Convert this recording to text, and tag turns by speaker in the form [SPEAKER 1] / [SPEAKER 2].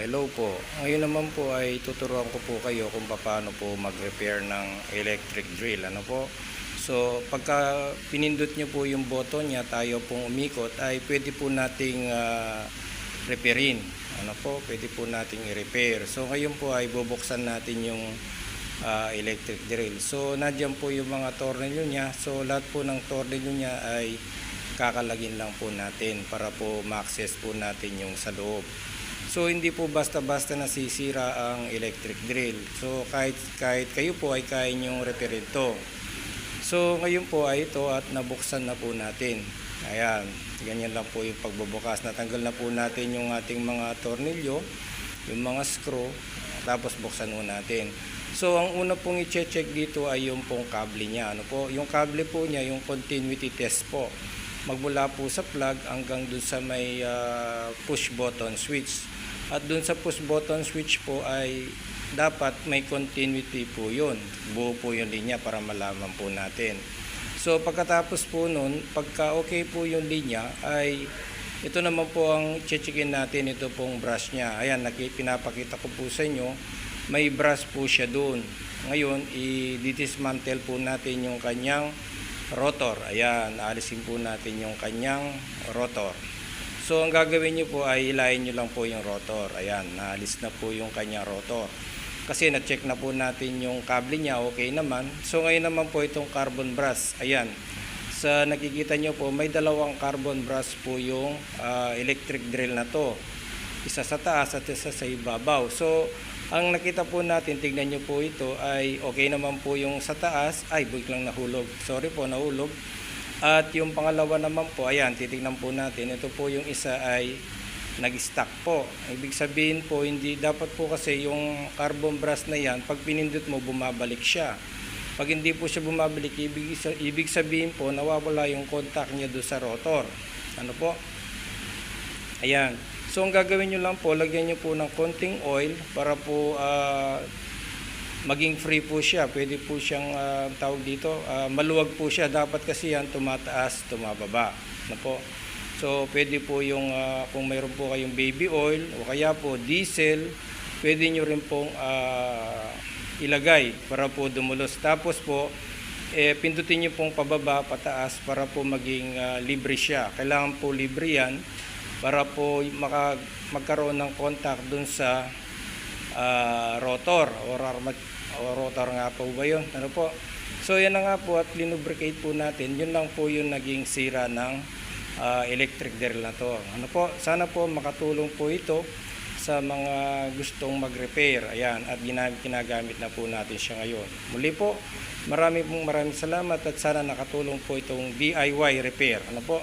[SPEAKER 1] Hello po. Ngayon naman po ay tuturuan ko po kayo kung paano po mag-repair ng electric drill. Ano po? So, pagka pinindot nyo po yung button niya, tayo pong umikot, ay pwede po nating repairin. Ano po? Pwede po nating i-repair. So, ngayon po ay bubuksan natin yung electric drill. So, nadyan po yung mga tornilyo niya. So, lahat po ng tornilyo niya ay kakalagin lang po natin para po ma-access po natin yung sa loob. So hindi po basta-basta nasisira ang electric drill. So kahit kayo po ay kaya nyong repair ito. So ngayon po ay ito at nabuksan na po natin. Ayan, ganyan lang po yung pagbubukas. Natanggal na po natin yung ating mga tornilyo, yung mga screw, tapos buksan po natin. So ang una pong i-check dito ay yung pong kable niya. Ano po? Yung kable po niya, yung continuity test po. Magmula po sa plug hanggang dun sa may push button switch. At dun sa push button switch po ay dapat may continuity po yun. Buo po yung linya para malaman po natin. So pagkatapos po nun, pagka okay po yung linya ay ito naman po ang checkin natin, ito pong brush niya. Ayan, pinapakita ko po sa inyo. May brush po siya dun. Ngayon, i-dismantle po natin yung kanyang rotor. Ayan, alisin po natin yung kanyang rotor. So, ang gagawin nyo po ay hilahin nyo lang po yung rotor. Ayan, naalis na po yung kanyang rotor. Kasi na-check na po natin yung kable niya, okay naman. So, ngayon naman po itong carbon brass. Ayan, sa nakikita nyo po, may dalawang carbon brass po yung electric drill na to. Isa sa taas at isa sa ibabaw. So, ang nakita po natin, tignan nyo po ito, ay okay naman po yung sa taas. Ay, biglang nahulog. Sorry po, nahulog. At yung pangalawa naman po, ayan, titignan po natin. Ito po yung isa ay nag-stuck po. Ibig sabihin po, hindi dapat po kasi yung carbon brass na yan, pag pinindot mo, bumabalik siya. Pag hindi po siya bumabalik, ibig sabihin po, nawawala yung contact niya doon sa rotor. Ano po? Ayan. So, ang gagawin nyo lang po, lagyan nyo po ng konting oil para po maging free po siya. Pwede po siyang tawag dito, maluwag po siya. Dapat kasi yan tumataas, tumababa. Ano po? So, pwede po yung, kung mayroon po kayong baby oil o kaya po diesel, pwede nyo rin pong ilagay para po dumulos. Tapos po, pindutin nyo pong pababa, pataas para po maging libre siya. Kailangan po libre yan para po magkaroon ng contact dun sa rotor o rotor nga po ba yun? Ano po? So yan na nga po at linubricate po natin. Yun lang po yung naging sira ng electric drill na to. Ano po? Sana po makatulong po ito sa mga gustong mag-repair. Ayan, at ginagamit na po natin siya ngayon. Muli po, maraming salamat at sana nakatulong po itong DIY repair. Ano po?